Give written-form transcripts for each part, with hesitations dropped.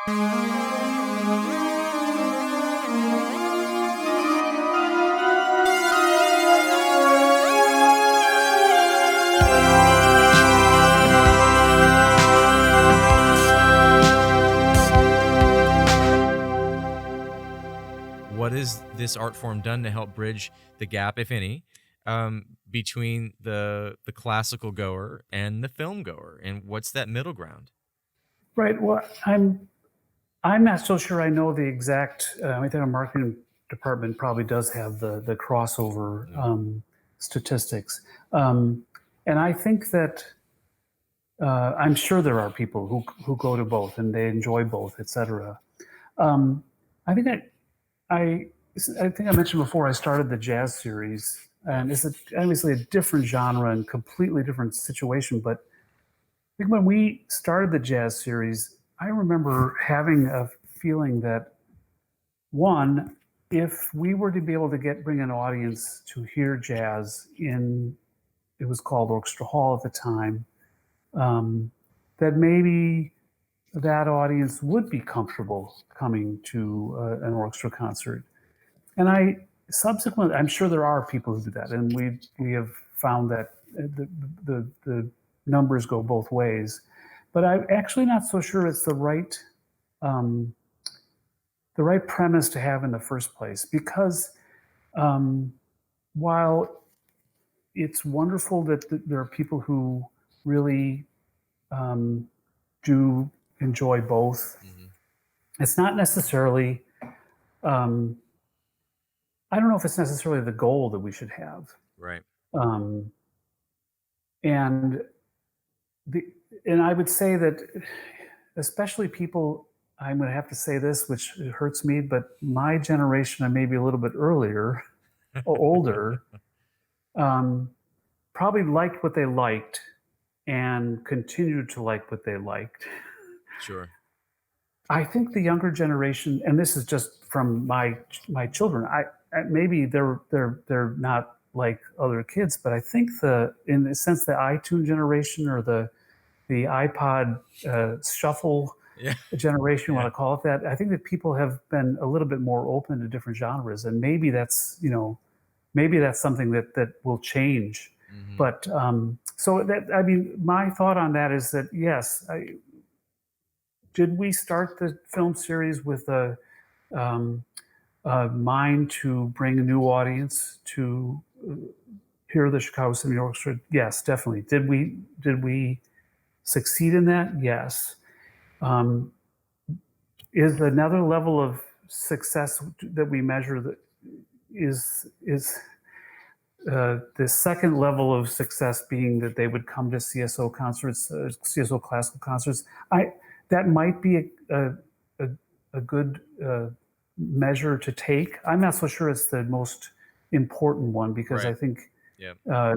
What has this art form done to help bridge the gap, if any, between the classical goer and the film goer? And what's that middle ground? Right. Well, I'm not so sure I know the exact. I think our marketing department probably does have the crossover statistics, and I think that I'm sure there are people who go to both and they enjoy both, etc. I think I think I mentioned before I started the jazz series, and it's obviously a different genre and completely different situation. But I think when we started the jazz series, I remember having a feeling that one, if we were to be able to bring an audience to hear jazz in, it was called Orchestra Hall at the time, that maybe that audience would be comfortable coming to an orchestra concert. And I'm sure there are people who do that, and we have found that the numbers go both ways. But I'm actually not so sure it's the right premise to have in the first place, because while it's wonderful that there are people who really do enjoy both, it's not necessarily. I don't know if it's necessarily the goal that we should have. Right. And I would say that, especially people, I'm going to have to say this, which hurts me, but my generation and maybe a little bit earlier or older, probably liked what they liked and continued to like what they liked. Sure. I think the younger generation, and this is just from my children, maybe they're not like other kids, but I think in the sense the iTunes generation or the iPod shuffle generation, want to call it that, I think that people have been a little bit more open to different genres, and maybe that's something that will change. But so that, I mean, my thought on that is that yes, did we start the film series with a mind to bring a new audience to hear the Chicago Symphony Orchestra? Yes, definitely. Did we succeed in that? Yes. Is another level of success that we measure that is the second level of success being that they would come to CSO concerts, CSO classical concerts. That might be a good measure to take. I'm not so sure it's the most important one, because I think, I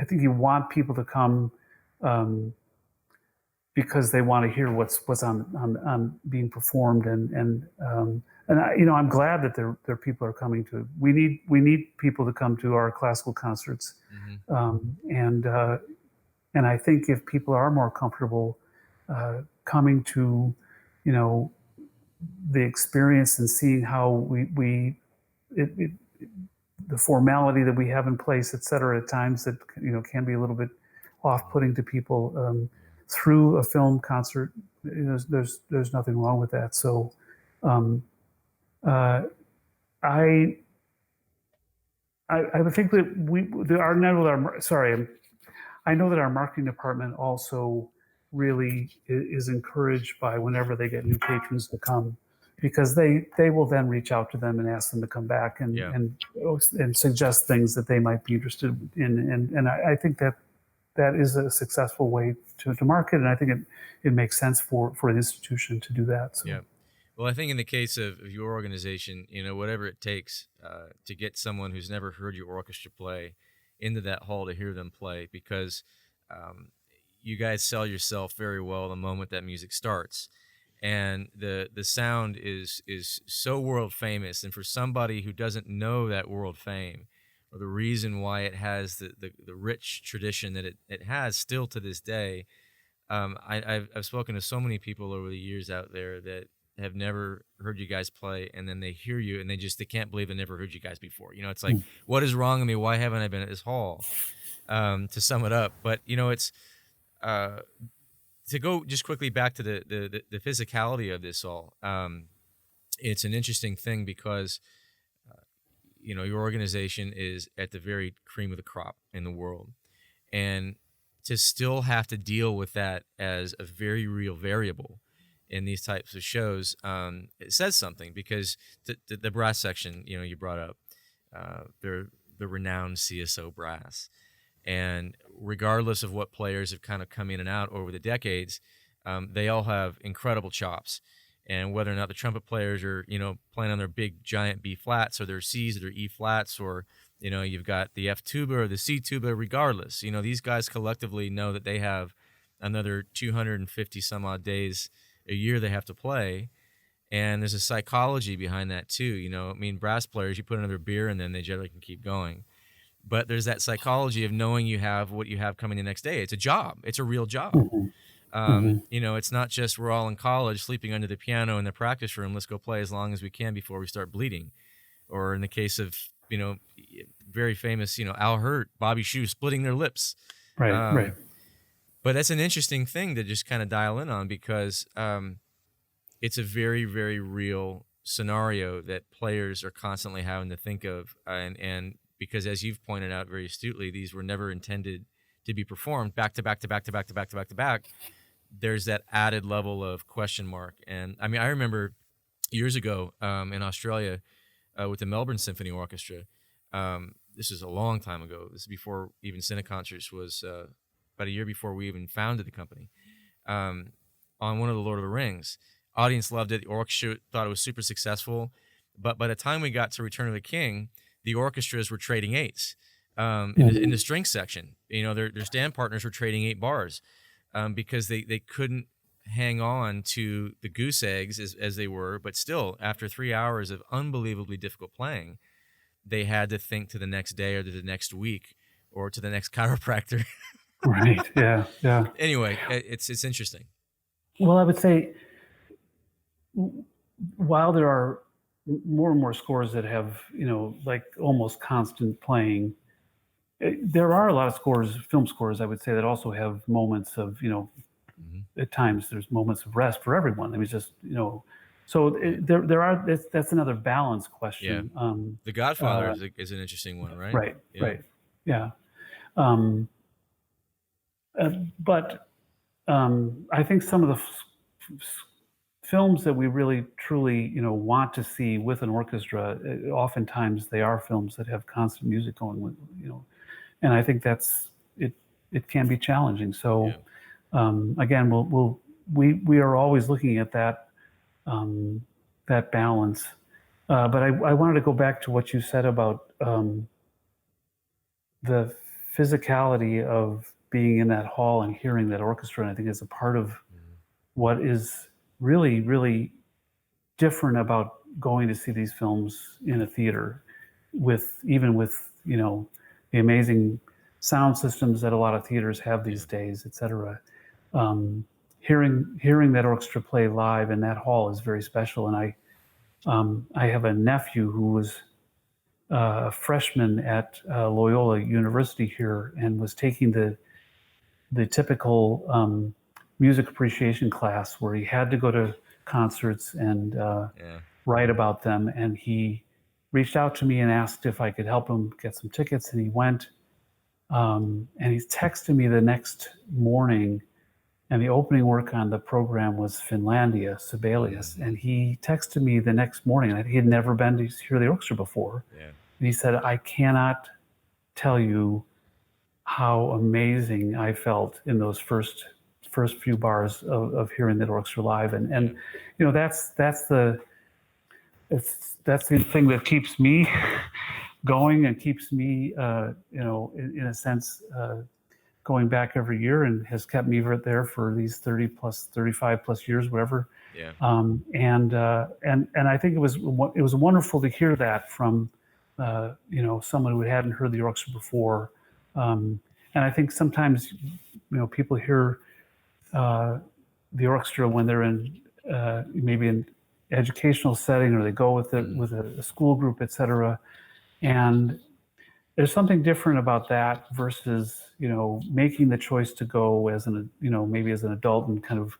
think you want people to come because they want to hear what's on being performed, and I'm glad that there people are coming to. We need people to come to our classical concerts, and I think if people are more comfortable coming to, the experience and seeing how the formality that we have in place, et cetera, at times that can be a little bit off-putting to people through a film concert. There's nothing wrong with that. So I would think that I know that our marketing department also really is encouraged by whenever they get new patrons to come, because they will then reach out to them and ask them to come back and suggest things that they might be interested in. And I think that is a successful way to market, and I think it makes sense for an institution to do that. So. Yeah. Well, I think in the case of your organization, whatever it takes to get someone who's never heard your orchestra play into that hall to hear them play, because you guys sell yourself very well the moment that music starts, and the sound is so world famous. And for somebody who doesn't know that world fame, or the reason why it has the rich tradition that it has still to this day, I've spoken to so many people over the years out there that have never heard you guys play, and then they hear you and they can't believe they never heard you guys before. You know, it's like, what is wrong with me? Why haven't I been at this hall? To sum it up, but you know, it's to go just quickly back to the physicality of this all. It's an interesting thing because you know, your organization is at the very cream of the crop in the world, and to still have to deal with that as a very real variable in these types of shows, it says something, because the brass section, you know, you brought up, they're the renowned CSO brass, and regardless of what players have kind of come in and out over the decades, they all have incredible chops. And whether or not the trumpet players are, you know, playing on their big giant B flats or their C's or their E flats, or, you know, you've got the F tuba or the C tuba, regardless, you know, these guys collectively know that they have another 250 some odd days a year they have to play. And there's a psychology behind that too. You know, I mean, brass players, you put another beer and then they generally can keep going. But there's that psychology of knowing you have what you have coming the next day. It's a job. It's a real job. You know, it's not just we're all in college sleeping under the piano in the practice room. Let's go play as long as we can before we start bleeding. Or in the case of, you know, very famous, you know, Al Hurt, Bobby Shue splitting their lips. Right. But that's an interesting thing to just kind of dial in on, because it's a very, very real scenario that players are constantly having to think of. And because, as you've pointed out very astutely, these were never intended to be performed back to back to back to back to back to back to back. There's that added level of question mark. And I mean, I remember years ago in Australia with the Melbourne Symphony Orchestra. This is a long time ago. This is before even Cineconcerts was about a year before we even founded the company. On one of the Lord of the Rings, audience loved it. The orchestra thought it was super successful. But by the time we got to Return of the King, the orchestras were trading eights in the string section. You know, their stand partners were trading 8 bars. Because they couldn't hang on to the goose eggs as they were, but still, after 3 hours of unbelievably difficult playing, they had to think to the next day or to the next week or to the next chiropractor. Right. Yeah. Anyway, it's interesting. Well, I would say, while there are more and more scores that have, you know, like almost constant playing, there are a lot of scores, film scores, I would say, that also have moments of, you know, at times there's moments of rest for everyone. I mean, just, you know, so there are, that's another balance question. Yeah. The Godfather is an interesting one, right? Right. Yeah. Right. Yeah. But I think some of the films that we really truly, you know, want to see with an orchestra, oftentimes they are films that have constant music going with, you know, and I think that's it. It can be challenging. So again, we are always looking at that that balance. But I wanted to go back to what you said about the physicality of being in that hall and hearing that orchestra. And I think it's a part of what is really, really different about going to see these films in a theater, even with, you know, the amazing sound systems that a lot of theaters have these days, et cetera. Hearing that orchestra play live in that hall is very special. And I have a nephew who was a freshman at Loyola University here and was taking the typical music appreciation class where he had to go to concerts and write about them. And he reached out to me and asked if I could help him get some tickets, and he went. And he texted me the next morning, and the opening work on the program was Finlandia, Sibelius. And he texted me the next morning, and he had never been to hear the orchestra before. And he said, "I cannot tell you how amazing I felt in those first few bars of hearing that orchestra live." And you know, that's the thing that keeps me going and keeps me, you know, in a sense, going back every year, and has kept me there for these 35 plus years, whatever. And I think it was wonderful to hear that from, you know, someone who hadn't heard the orchestra before. And I think sometimes, you know, people hear uh, the orchestra when they're in maybe an educational setting, or they go with it Mm, with a school group, etc. And there's something different about that versus making the choice to go as maybe as an adult and kind of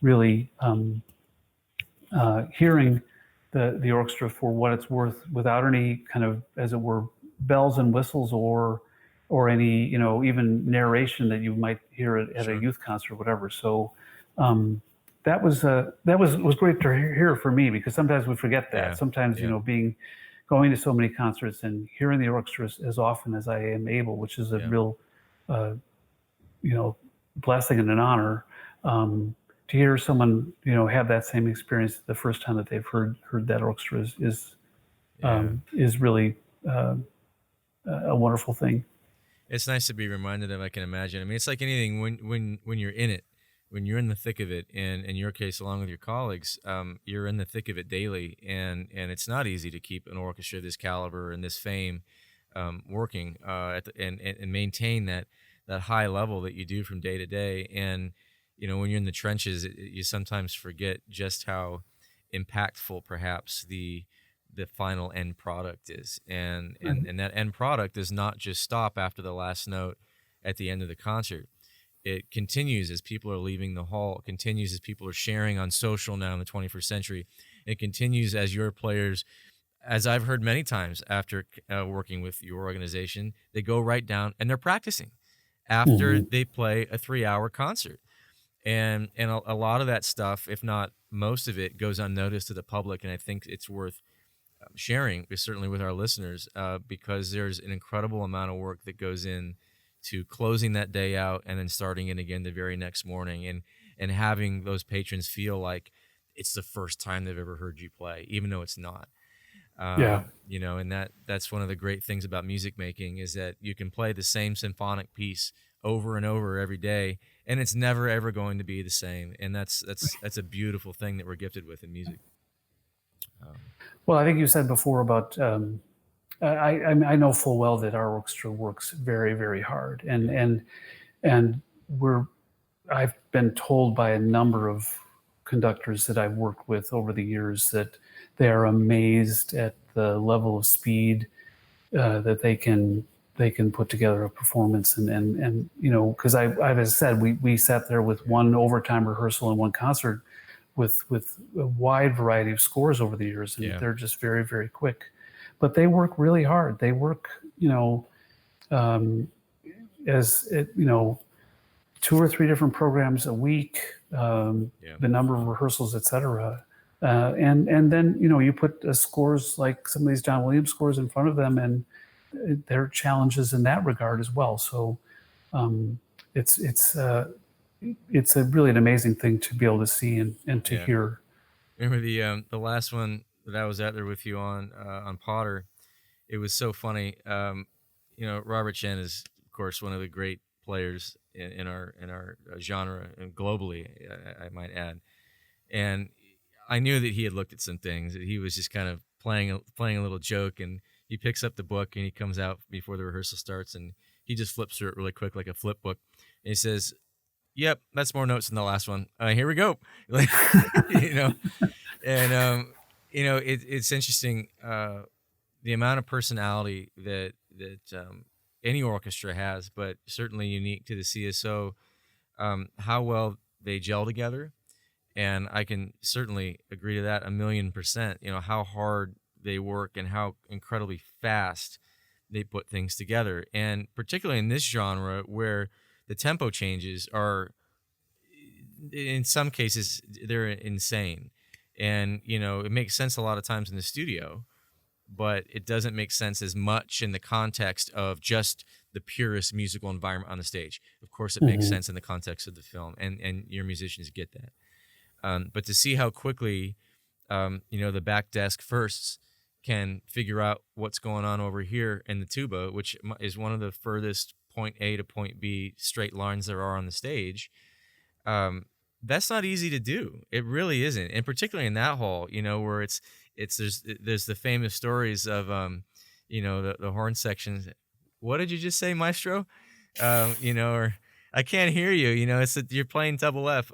really hearing the orchestra for what it's worth without any kind of, as it were, bells and whistles, or any even narration that you might hear at a sure. youth concert or whatever. So that was great to hear for me, because sometimes we forget that. Yeah. Sometimes Yeah. going to so many concerts and hearing the orchestra as often as I am able, which is a Yeah. real uh, you know blessing and an honor. To hear someone have that same experience the first time that they've heard that orchestra Yeah. is really uh, a wonderful thing. It's nice to be reminded of, I can imagine. I mean, it's like anything when you're in it, when you're in the thick of it, and in your case, along with your colleagues, you're in the thick of it daily, and it's not easy to keep an orchestra this caliber and this fame working and maintain that high level that you do from day to day. And when you're in the trenches, you sometimes forget just how impactful perhaps the final end product is. And that end product does not just stop after the last note at the end of the concert. It continues as people are leaving the hall. It continues as people are sharing on social now in the 21st century. It continues as your players, as I've heard many times after working with your organization, they go right down and they're practicing after Mhm. they play a 3-hour concert. And a lot of that stuff, if not most of it, goes unnoticed to the public. And I think it's worth sharing, certainly with our listeners, because there's an incredible amount of work that goes in to closing that day out and then starting it again the very next morning, and having those patrons feel like it's the first time they've ever heard you play, even though it's not. Yeah. And that's one of the great things about music making, is that you can play the same symphonic piece over and over every day, and it's never ever going to be the same. And that's a beautiful thing that we're gifted with in music. Um, Well, I think you said before about I know full well that our orchestra works very, very hard, and yeah, we're I've been told by a number of conductors that I've worked with over the years that they are amazed at the level of speed that they can put together a performance. And because I've, as I said, we sat there with one overtime rehearsal and one concert with a wide variety of scores over the years, and yeah, they're just very, very quick. But they work really hard. They work, um, as it, 2 or 3 different programs a week, yeah. the number of rehearsals, etc. And then you put scores like some of these John Williams scores in front of them, and there are challenges in that regard as well. So um, it's it's uh, it's a really an amazing thing to be able to see and to Yeah. hear. Remember the last one that I was out there with you on Potter? It was so funny. Robert Chen is, of course, one of the great players in our genre and globally, I might add. And I knew that he had looked at some things. That he was just kind of playing a little joke, and he picks up the book and he comes out before the rehearsal starts, and he just flips through it really quick like a flip book, and he says, "Yep, that's more notes than the last one. Here we go." Like, you know, and it's interesting, the amount of personality that any orchestra has, but certainly unique to the CSO. How well they gel together, and I can certainly agree to that 1,000,000%. How hard they work and how incredibly fast they put things together, and particularly in this genre where the tempo changes are, in some cases, they're insane. And it makes sense a lot of times in the studio, but it doesn't make sense as much in the context of just the purest musical environment on the stage. Of course it makes Mhm. sense in the context of the film, and your musicians get that. But to see how quickly the back desk firsts can figure out what's going on over here in the tuba, which is one of the furthest point A to point B straight lines there are on the stage. um, that's not easy to do. It really isn't, and particularly in that hall, where it's there's the famous stories of the horn sections. What did you just say, maestro? Or I can't hear you. You know, you're playing double F.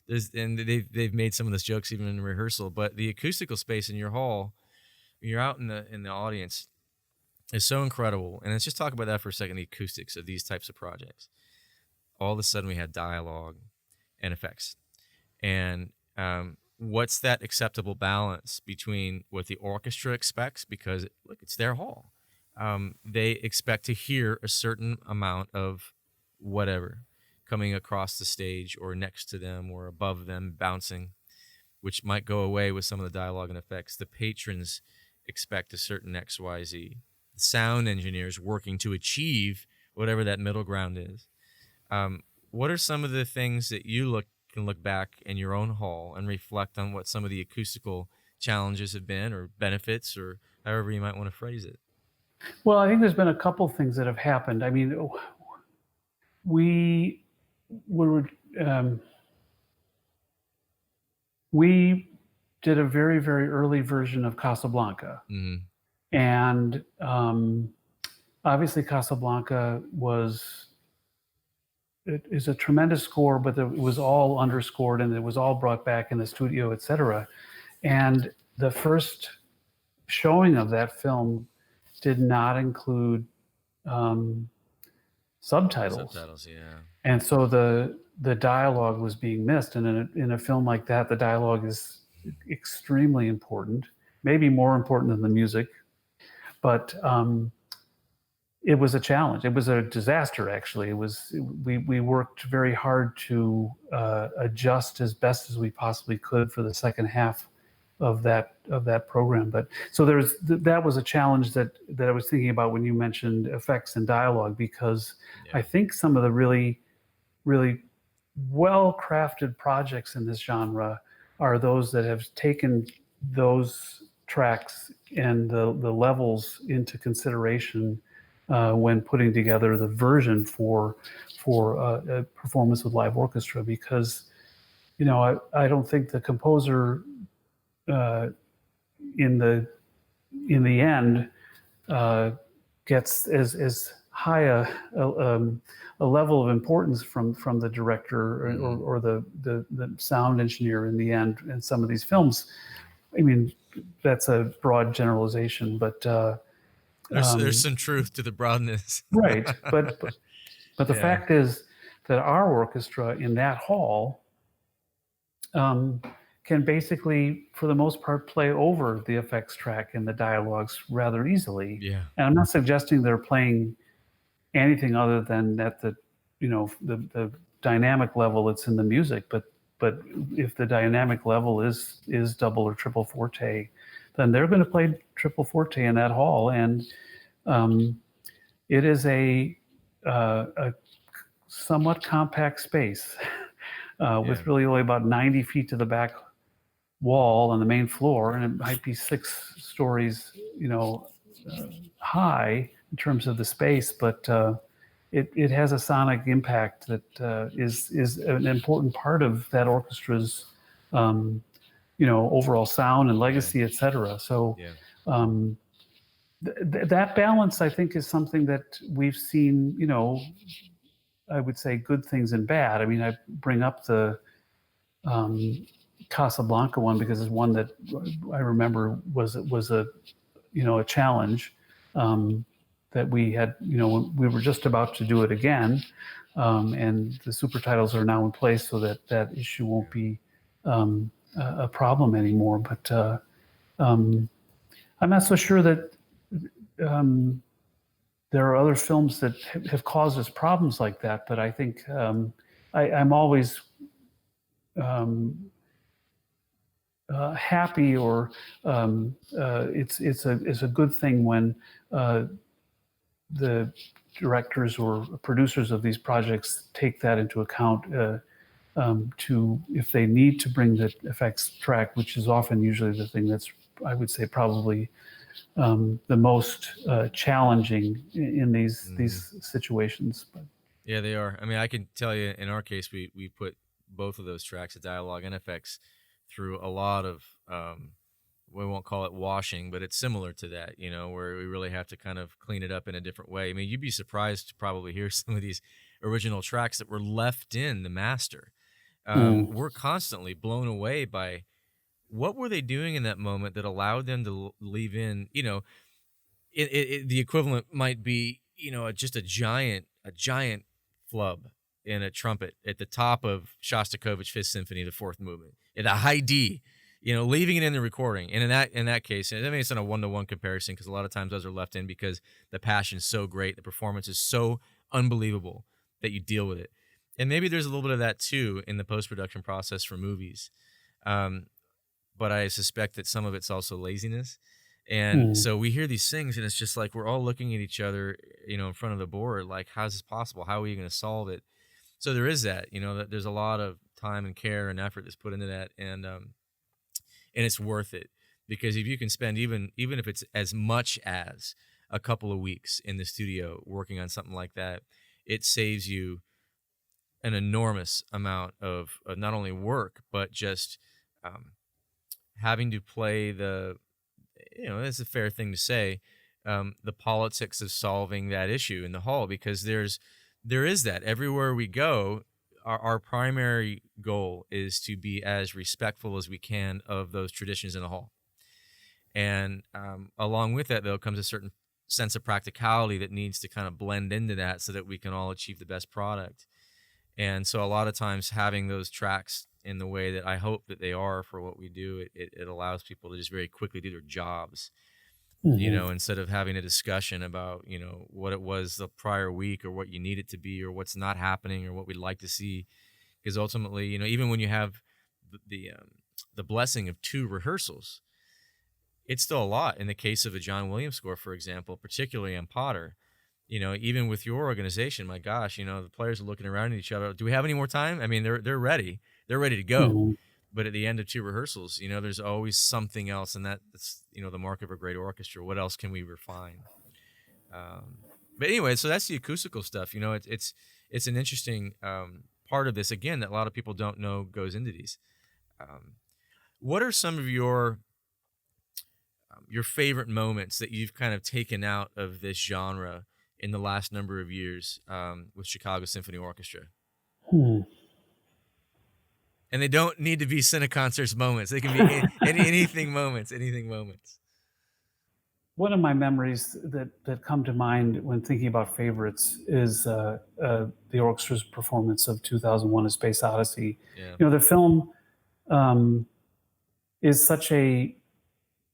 They've made some of those jokes even in rehearsal. But the acoustical space in your hall, when you're out in the audience, is so incredible. And let's just talk about that for a second. The acoustics of these types of projects. All of a sudden, we had dialogue and effects, and what's that acceptable balance between what the orchestra expects, because look, it's their hall. They expect to hear a certain amount of whatever coming across the stage or next to them or above them, bouncing, which might go away with some of the dialogue and effects. The patrons expect a certain XYZ. The sound engineers working to achieve whatever that middle ground is. What are some of the things that you can look back in your own hall and reflect on what some of the acoustical challenges have been, or benefits, or however you might want to phrase it? Well, I think there's been a couple things that have happened. I mean, we were we did a very, very early version of Casablanca, and obviously Casablanca is a tremendous score, but it was all underscored and it was all brought back in the studio, etc. And the first showing of that film did not include subtitles. Subtitles, yeah. And so the dialogue was being missed. And in a film like that, the dialogue is extremely important, maybe more important than the music. But it was a challenge. It was a disaster, actually. We worked very hard to adjust as best as we possibly could for the second half of that program. But so that was a challenge that I was thinking about when you mentioned effects and dialogue, because I think some of the really, really well-crafted projects in this genre are those that have taken those tracks and the levels into consideration when putting together the version for a performance with live orchestra. Because, you know, I don't think the composer in the end gets as high a level of importance from the director or the sound engineer in the end in some of these films. I mean, that's a broad generalization, but there's some truth to the broadness. Right. But the fact is that our orchestra in that hall can basically, for the most part, play over the effects track and the dialogues rather easily. Yeah. And I'm not suggesting they're playing anything other than at the dynamic level that's in the music, but if the dynamic level is double or triple forte, then they're going to play triple forte in that hall. And it is a somewhat compact space with really only about 90 feet to the back wall on the main floor, and it might be 6 stories, high in terms of the space, but it has a sonic impact that is an important part of that orchestra's overall sound and legacy, etc. So that balance, I think, is something that we've seen, I would say good things and bad. I mean, I bring up the Casablanca one because it's one that I remember was a challenge that we had. We were just about to do it again, and the super titles are now in place, so that issue won't be a problem anymore. But I'm not so sure that there are other films that have caused us problems like that. But I think I'm always happy, or it's a good thing when the directors or producers of these projects take that into account to, if they need to bring the effects track, which is often usually the thing that's, I would say, probably the most challenging in these situations. But yeah, they are. I mean, I can tell you, in our case, we put both of those tracks, the dialogue and effects, through a lot of we won't call it washing, but it's similar to that, where we really have to kind of clean it up in a different way. I mean, you'd be surprised to probably hear some of these original tracks that were left in the master. Mm. We're constantly blown away by what were they doing in that moment that allowed them to leave in, the equivalent might be, just a giant flub in a trumpet at the top of Shostakovich Fifth Symphony, the fourth movement, at a high D, leaving it in the recording. And in that case, I mean, it's not a one-to-one comparison because a lot of times those are left in because the passion's so great, the performance is so unbelievable that you deal with it. And maybe there's a little bit of that too in the post-production process for movies. But I suspect that some of it's also laziness. And Mm. so we hear these things and it's just like we're all looking at each other, in front of the board, like, how's this possible? How are we going to solve it? So there is that, that there's a lot of time and care and effort that's put into that. And it's worth it because if you can spend even if it's as much as a couple of weeks in the studio working on something like that, it saves you an enormous amount of not only work, but just having to play it's a fair thing to say, the politics of solving that issue in the hall, because there is that everywhere we go. Our primary goal is to be as respectful as we can of those traditions in the hall. And along with that, though, comes a certain sense of practicality that needs to kind of blend into that so that we can all achieve the best product. And so a lot of times having those tracks in the way that I hope that they are for what we do, it allows people to just very quickly do their jobs, Mhm. instead of having a discussion about, what it was the prior week or what you need it to be or what's not happening or what we'd like to see. Because ultimately, even when you have the blessing of 2 rehearsals, it's still a lot. In the case of a John Williams score, for example, particularly on Potter, even with your organization, my gosh, the players are looking around at each other. Do we have any more time? I mean, they're ready. They're ready to go. Mhm. But at the end of 2 rehearsals, there's always something else, and that's the mark of a great orchestra. What else can we refine? But anyway, so that's the acoustical stuff. It's an interesting part of this again that a lot of people don't know goes into these. Um, what are some of your favorite moments that you've kind of taken out of this genre in the last number of years with Chicago Symphony Orchestra? Hmm. And they don't need to be Cineconcerts moments. They can be anything moments, anything moments. One of my memories that come to mind when thinking about favorites is the orchestra's performance of 2001: A Space Odyssey. Yeah. The film um, is such a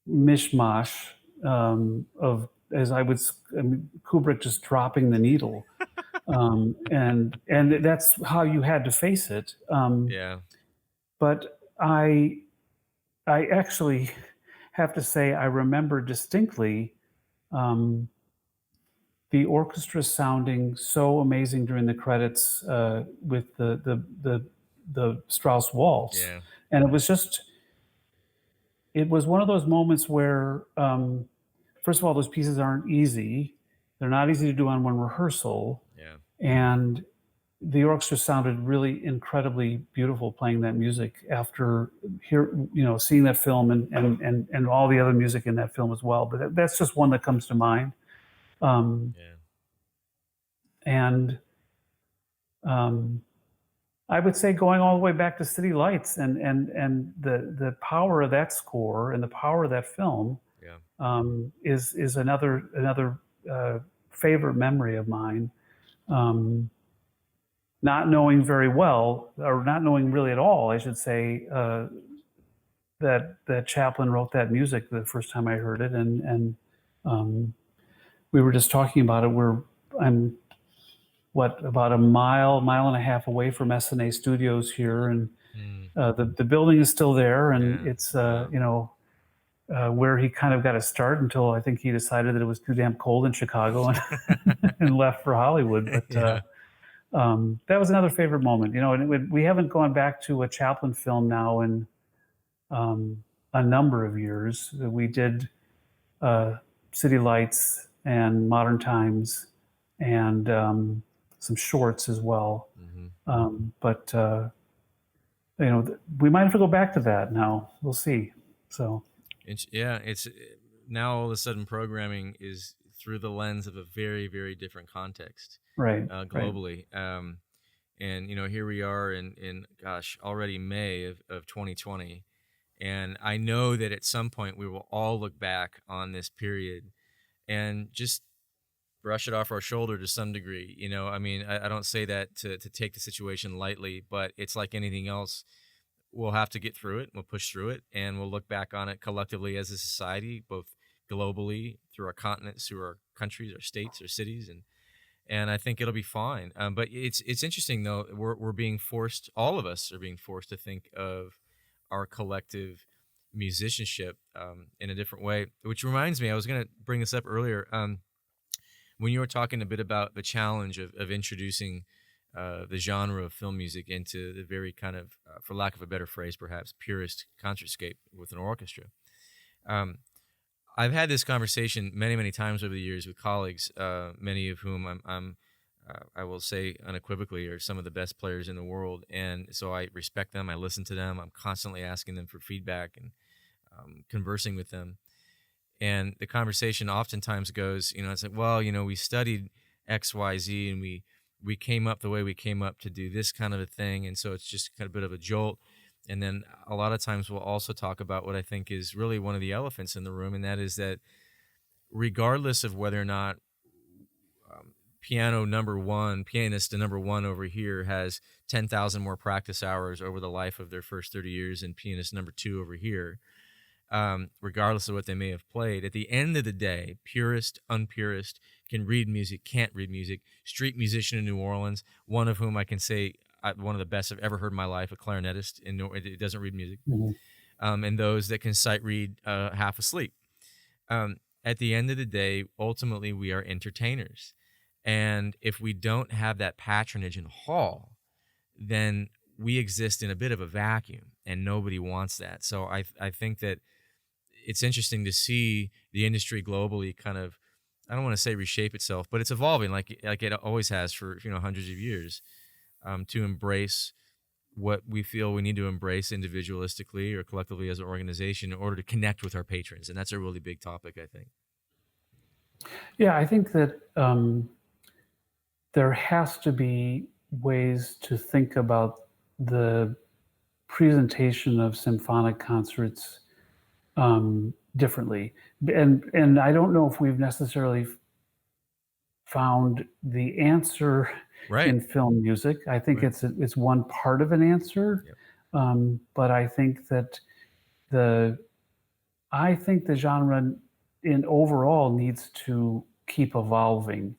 mishmash of, as I mean, Kubrick just dropping the needle, and that's how you had to face it. Yeah. But I actually have to say I remember distinctly um, the orchestra sounding so amazing during the credits with the Strauss waltz, Yeah. and it was one of those moments where first of all, those pieces aren't easy. They're not easy to do on one rehearsal, Yeah. and the orchestra sounded really incredibly beautiful playing that music after seeing that film and all the other music in that film as well. But that's just one that comes to mind. Um, Yeah. and um, I would say going all the way back to City Lights and the power of that score and the power of that film Yeah. is another favorite memory of mine. Um, not knowing very well, or not knowing really at all, I should say, that Chaplin wrote that music the first time I heard it, and um, we were just talking about it. I'm about a mile and a half away from SNA Studios here, and Mm. the building is still there, and Yeah. it's Wow. where he kind of got a start until I think he decided that it was too damn cold in Chicago and left for Hollywood. But Yeah. that was another favorite moment, and we haven't gone back to a Chaplin film now in a number of years. We did uh, City Lights and Modern Times and some shorts as well. Mm-hmm. But we might have to go back to that now. We'll see. So It's now all of a sudden programming is through the lens of a very, very different context. Right. Right. globally. And here we are in gosh, already May of 2020. And I know that at some point we will all look back on this period and just brush it off our shoulder to some degree. I mean, I don't say that to take the situation lightly, but it's like anything else. We'll have to get through it. We'll push through it, and we'll look back on it collectively as a society, both globally, through our continents, through our countries, our states, our cities, and I think it'll be fine. But it's interesting though. We're being forced. All of us are being forced to think of our collective musicianship in a different way. Which reminds me, I was going to bring this up earlier. When you were talking a bit about the challenge of introducing the genre of film music into the very kind of, for lack of a better phrase, perhaps purist concertscape with an orchestra. I've had this conversation many, many times over the years with colleagues, many of whom I will say unequivocally are some of the best players in the world. And so I respect them. I listen to them. I'm constantly asking them for feedback and conversing with them. And the conversation oftentimes goes, it's like, well, we studied X, Y, Z, and we came up the way we came up to do this kind of a thing. And so it's just kind of a bit of a jolt. And then a lot of times we'll also talk about what I think is really one of the elephants in the room, and that is that regardless of whether or not pianist number one over here has 10,000 more practice hours over the life of their first 30 years than pianist number two over here, regardless of what they may have played, at the end of the day, purist, unpurist, can read music, can't read music, street musician in New Orleans, one of whom I can say one of the best I've ever heard in my life, a clarinetist, it doesn't read music, and those that can sight read half asleep. At the end of the day, ultimately, we are entertainers. And if we don't have that patronage in hall, then we exist in a bit of a vacuum, and nobody wants that. So I think that it's interesting to see the industry globally kind of, I don't want to say reshape itself, but it's evolving like it always has for hundreds of years, to embrace what we feel we need to embrace individualistically or collectively as an organization in order to connect with our patrons. And that's a really big topic, I think. Yeah, I think that there has to be ways to think about the presentation of symphonic concerts differently. And I don't know if we've necessarily found the answer in film music. I think it's one part of an answer. But I think that the genre in overall needs to keep evolving.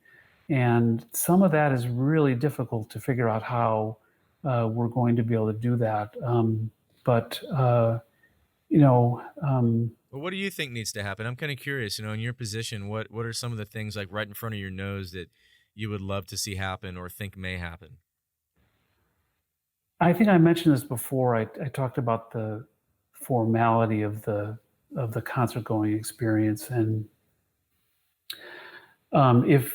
And some of that is really difficult to figure out how we're going to be able to do that. Well, what do you think needs to happen? I'm kind of curious, in your position, what are some of the things like right in front of your nose that you would love to see happen or think may happen? I think I mentioned this before. I talked about the formality of the concert going experience, and if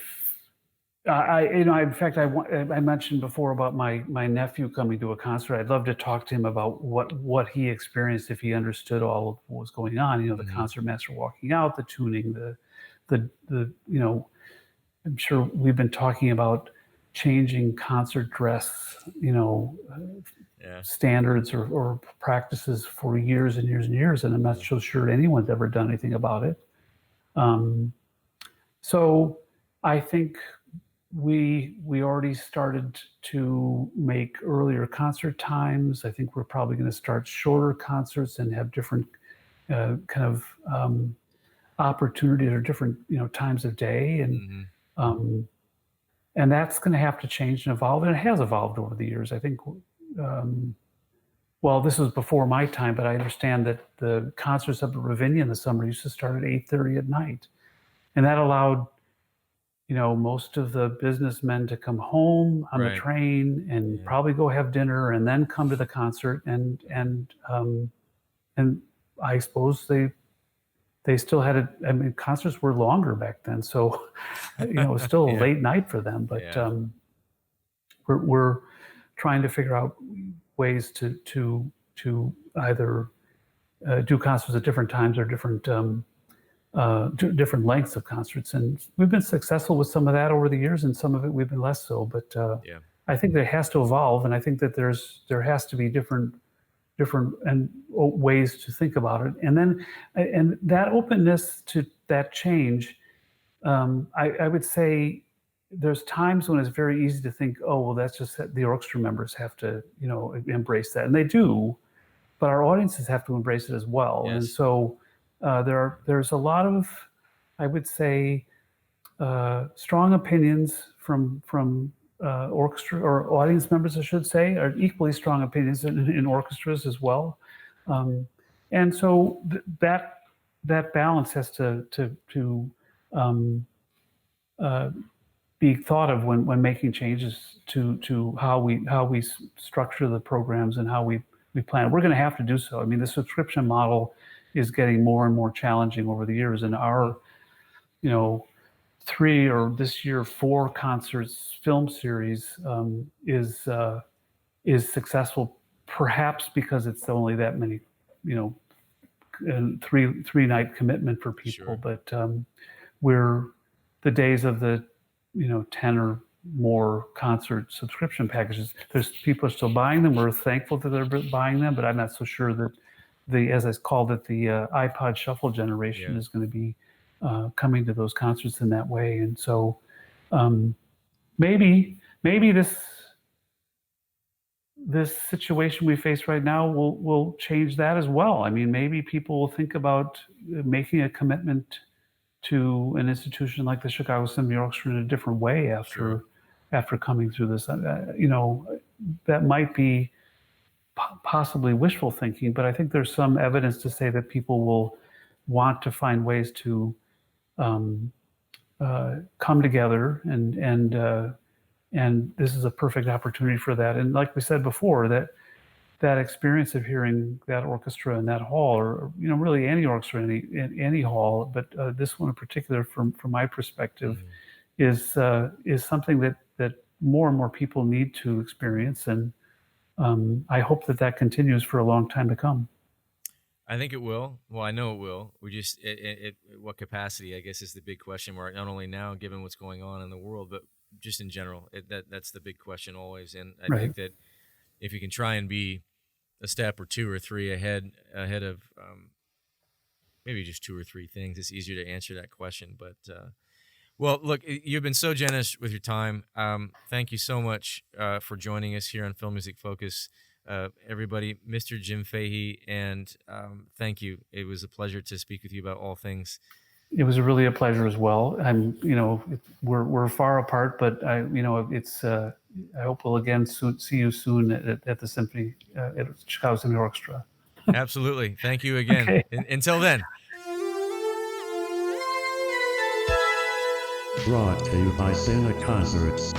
in fact, I mentioned before about my nephew coming to a concert. I'd love to talk to him about what he experienced, if he understood all of what was going on. The concertmaster walking out, the tuning, the I'm sure we've been talking about changing concert dress, standards or practices for years and years and years, and I'm not so sure anyone's ever done anything about it. So I think we already started to make earlier concert times. I think we're probably going to start shorter concerts and have different kind of opportunities or different times of day, and that's going to have to change and evolve, and it has evolved over the years. I think. Well, this was before my time, but I understand that the concerts up at Ravinia in the summer used to start at 8:30 at night, and that allowed most of the businessmen to come home on the train and probably go have dinner and then come to the concert. And I suppose they still had it. I mean, concerts were longer back then, so it was still a late night for them. But we're trying to figure out ways to either do concerts at different times or different different lengths of concerts, and we've been successful with some of that over the years, and some of it we've been less so. But Yeah. I think that it has to evolve, and I think that there has to be different and ways to think about it, and that openness to that change. I would say there's times when it's very easy to think, oh, well, that's just the orchestra members have to, embrace that, and they do, but our audiences have to embrace it as well. Yes. And so there's a lot of, I would say, strong opinions from orchestra or audience members, I should say, are equally strong opinions in orchestras as well. And so that balance has to be thought of when making changes to how we structure the programs and how we plan. We're going to have to do so. I mean, the subscription model is getting more and more challenging over the years, and our 3 or this year 4 concerts film series is successful, perhaps because it's only that many, three night commitment for people. Sure. But we're the days of the 10 or more concert subscription packages. There's people are still buying them. We're thankful that they're buying them, but I'm not so sure that as I called it, the iPod Shuffle generation is going to be coming to those concerts in that way. And so maybe this situation we face right now will change that as well. I mean, maybe people will think about making a commitment to an institution like the Chicago Symphony Orchestra in a different way after coming through this. That might be possibly wishful thinking, but I think there's some evidence to say that people will want to find ways to come together, and this is a perfect opportunity for that. And like we said before, that experience of hearing that orchestra in that hall, or really any orchestra in any hall, but this one in particular, from my perspective, is something that more and more people need to experience, and I hope that continues for a long time to come. I think it will. Well, I know it will. We just, what capacity, I guess, is the big question mark, not only now, given what's going on in the world, but just in general. That's the big question always. And I think that if you can try and be a step or 2 or 3 ahead of maybe just 2 or 3 things, it's easier to answer that question. But, well, look, you've been so generous with your time. Thank you so much for joining us here on Film Music Focus. Everybody, Mr. Jim Fahey, and thank you. It was a pleasure to speak with you about all things. It was really a pleasure as well. We're far apart, but it's. I hope we'll again see you soon at the Symphony, at Chicago Symphony Orchestra. Absolutely. Thank you again. Okay. Until then. Brought to you by Santa Concerts.